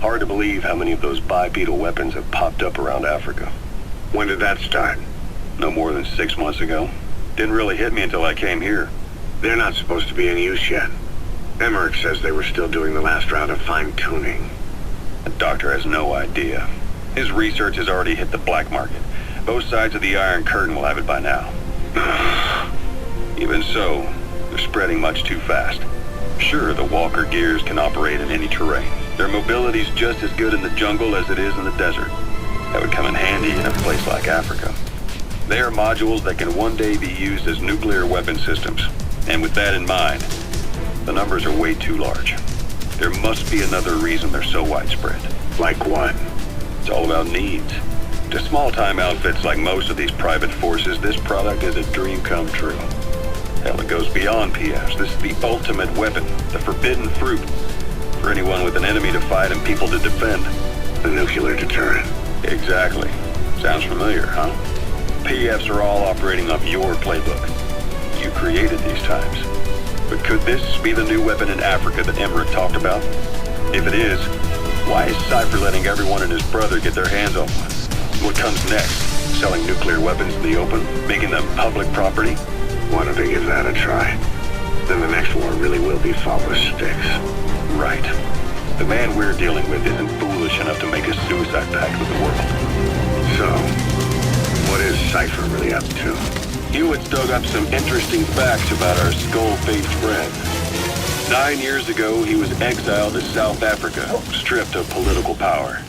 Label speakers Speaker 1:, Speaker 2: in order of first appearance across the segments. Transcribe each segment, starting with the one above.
Speaker 1: Hard to believe how many of those bipedal weapons have popped up around Africa.
Speaker 2: When did that start?
Speaker 1: No more than 6 months ago. Didn't really hit me until I came here.
Speaker 2: They're not supposed to be in use yet. Emmerich says they were still doing the last round of fine-tuning.
Speaker 1: The doctor has no idea. His research has already hit the black market. Both sides of the Iron Curtain will have it by now. Even so, they're spreading much too fast. Sure, the Walker gears can operate in any terrain. Their mobility's just as good in the jungle as it is in the desert. That would come in handy in a place like Africa. They are modules that can one day be used as nuclear weapon systems. And with that in mind, the numbers are way too large. There must be another reason they're so widespread.
Speaker 2: Like what?
Speaker 1: It's all about needs. To small-time outfits like most of these private forces, this product is a dream come true. Hell, it goes beyond PFs. This is the ultimate weapon, the forbidden fruit. For anyone with an enemy to fight and people to defend.
Speaker 2: The nuclear deterrent.
Speaker 1: Exactly. Sounds familiar, huh? PFs are all operating off your playbook. You created these times. But could this be the new weapon in Africa that Emmerich talked about? If it is, why is Cypher letting everyone and his brother get their hands on one? What comes next? Selling nuclear weapons in the open? Making them public property?
Speaker 2: Why don't they give that a try? Then the next war really will be fought with sticks.
Speaker 1: Right. The man we're dealing with isn't foolish enough to make a suicide pact with the world.
Speaker 2: So, what is Cypher really up to?
Speaker 1: Hewitt's dug up some interesting facts about our skull-faced friend. 9 years ago, he was exiled to South Africa, stripped of political power.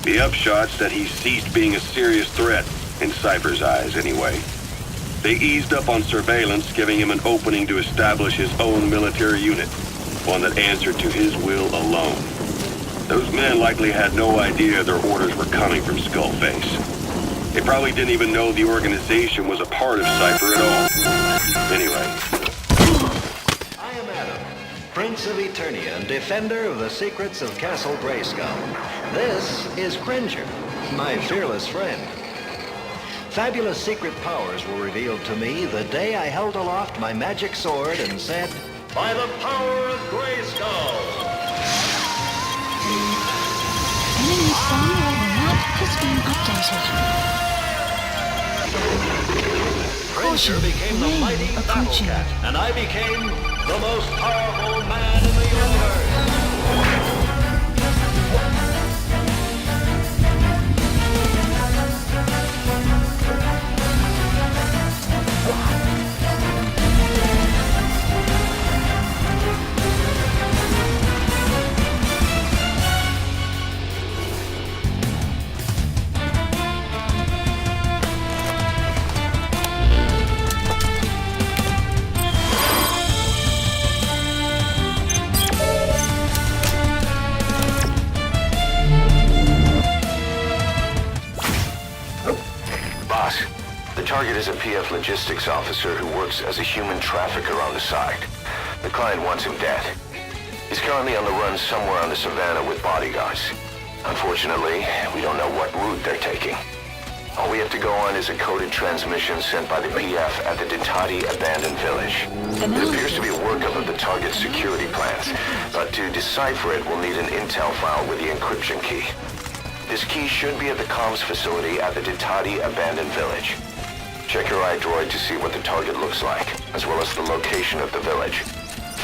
Speaker 1: The upshot's that he ceased being a serious threat, in Cypher's eyes anyway. They eased up on surveillance, giving him an opening to establish his own military unit, one that answered to his will alone. Those men likely had no idea their orders were coming from Skullface. They probably didn't even know the organization was a part of Cypher at all. Anyway.
Speaker 3: I am Adam, Prince of Eternia and defender of the secrets of Castle Grayskull. This is Cringer, my fearless friend. Fabulous secret powers were revealed to me the day I held aloft my magic sword and said, "By the power of Grayskull!"
Speaker 4: Enemy firewall map has been updated.
Speaker 3: Cringer became the mighty battle cat, and I became the most powerful man in the universe.
Speaker 5: Target is a PF logistics officer who works as a human trafficker on the side. The client wants him dead. He's currently on the run somewhere on the savannah with bodyguards. Unfortunately, we don't know what route they're taking. All we have to go on is a coded transmission sent by the PF at the Ditati abandoned village. It appears to be a workup of the target's security plans, but to decipher it, we'll need an intel file with the encryption key. This key should be at the comms facility at the Ditati abandoned village. Check your iDroid to see what the target looks like, as well as the location of the village.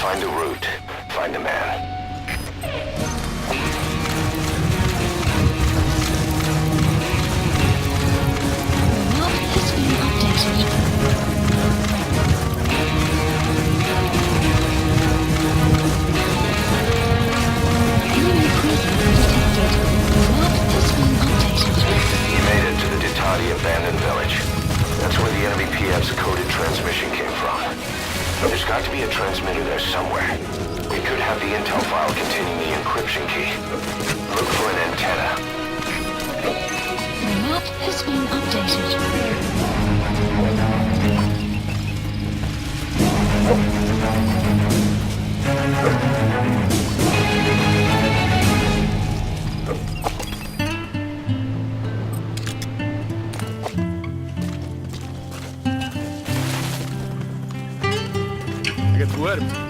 Speaker 5: Find the route, find the man.
Speaker 4: Map has been updated. Enemy presence detected. Map has been updated.
Speaker 5: You made it to the Ditati abandoned village. That's where the enemy PF's coded transmission came from. There's got to be a transmitter there somewhere. It could have the intel file containing the encryption key. Look for an antenna.
Speaker 4: The map has been updated.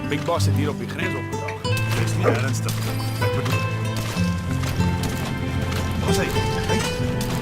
Speaker 6: Big Boss heeft hier op je grens opgedaagd. Wees niet ernstig. Ik bedoel...
Speaker 4: Enemy presence detected.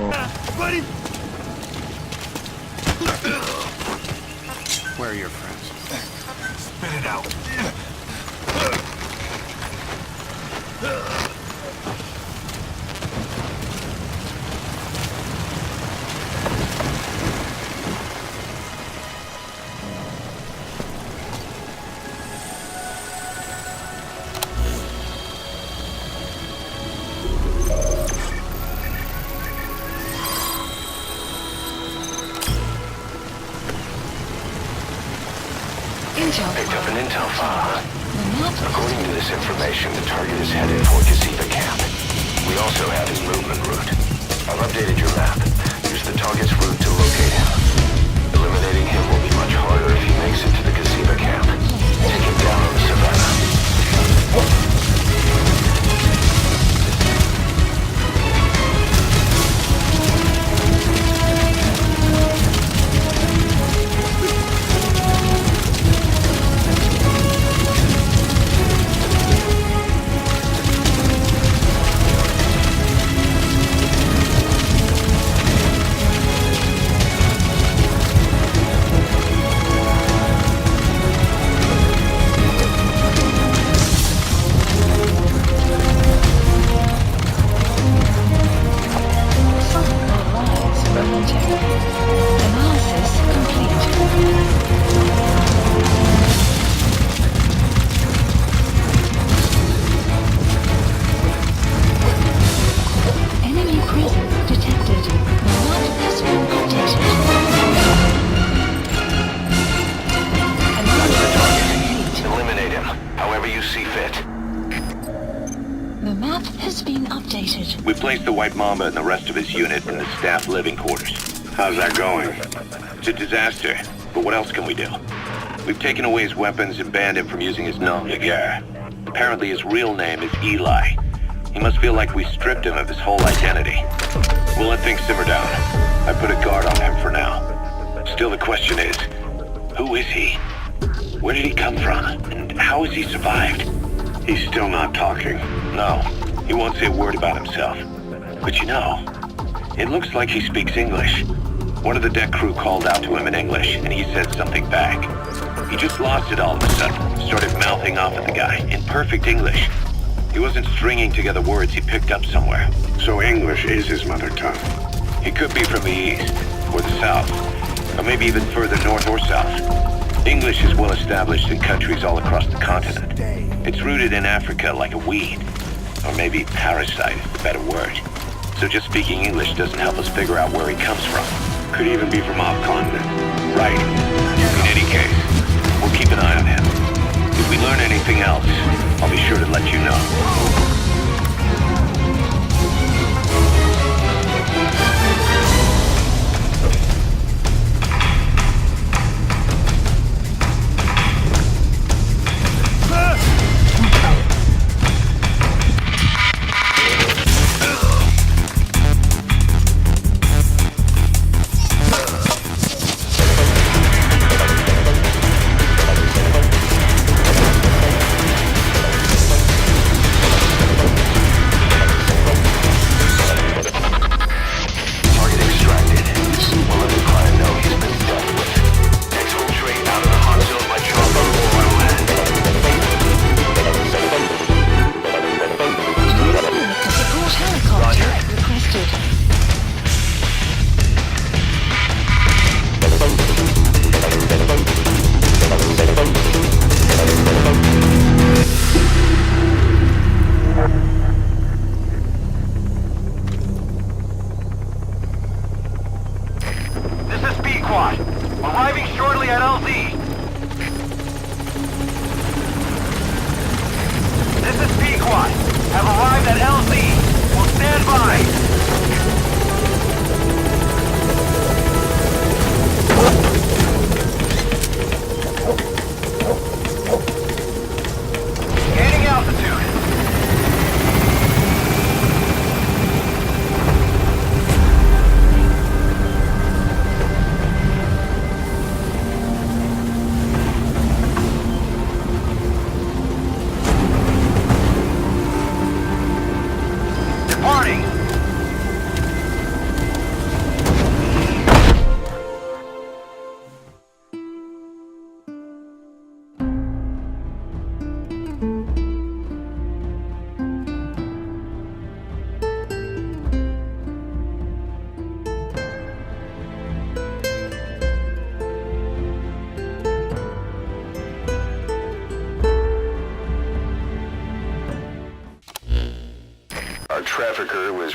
Speaker 4: Map has been updated.
Speaker 6: Where are your friends? Spit it out.
Speaker 4: Intel
Speaker 5: Picked up an intel file.
Speaker 4: The map has
Speaker 5: According to
Speaker 4: been
Speaker 5: this information, the target is headed for Casiva Camp. We also have his movement route. I've updated your map. Use the target's route to locate him. Eliminating him will be much harder if he makes it to the Casiva Camp. Take him down on the savannah.
Speaker 4: Analysis complete. Enemy presence detected. The map has been updated. Analysis complete.
Speaker 5: Eliminate him, however you see fit.
Speaker 4: The map has been updated.
Speaker 1: We placed the White Mamba and the rest of his unit in the staff living quarters.
Speaker 2: How's that going?
Speaker 1: It's a disaster, but what else can we do? We've taken away his weapons and banned him from using his nom de guerre. Apparently his real name is Eli. He must feel like we stripped him of his whole identity. We'll let things simmer down. I put a guard on him for now. Still the question is, who is he? Where did he come from? And how has he survived?
Speaker 2: He's still not talking.
Speaker 1: No, he won't say a word about himself. But you know, it looks like he speaks English. One of the deck crew called out to him in English, and he said something back. He just lost it all of a sudden, started mouthing off at the guy in perfect English. He wasn't stringing together words he picked up somewhere.
Speaker 2: So English is his mother tongue.
Speaker 1: He could be from the east, or the south, or maybe even further north or south. English is well established in countries all across the continent. It's rooted in Africa like a weed, or maybe parasite is the better word. So just speaking English doesn't help us figure out where he comes from.
Speaker 2: Could even be from off-continent.
Speaker 1: Right. In any case, we'll keep an eye on him. If we learn anything else, I'll be sure to let you know.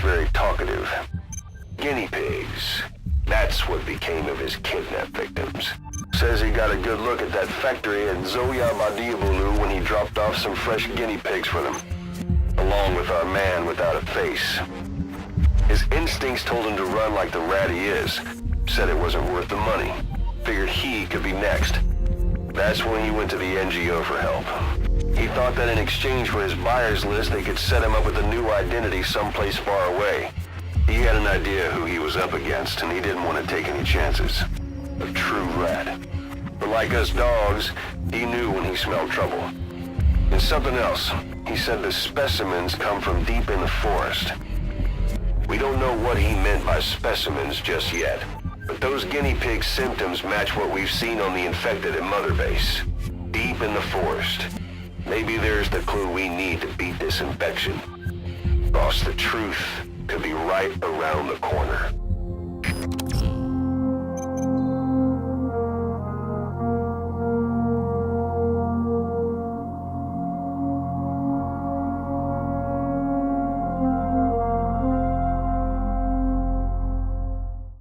Speaker 5: was very talkative. Guinea pigs. That's what became of his kidnapped victims. Says he got a good look at that factory at Zoya Badiabulu when he dropped off some fresh guinea pigs for them, along with our man without a face. His instincts told him to run like the rat he is. Said it wasn't worth the money. Figured he could be next. That's when he went to the NGO for help. He thought that in exchange for his buyer's list, they could set him up with a new identity someplace far away. He had an idea who he was up against, and he didn't want to take any chances. A true rat. But like us dogs, he knew when he smelled trouble. And something else. He said the specimens come from deep in the forest. We don't know what he meant by specimens just yet, but those guinea pig symptoms match what we've seen on the infected at Mother Base. Deep in the forest. Maybe there's the clue we need to beat this infection. Boss, the truth could be right around the corner.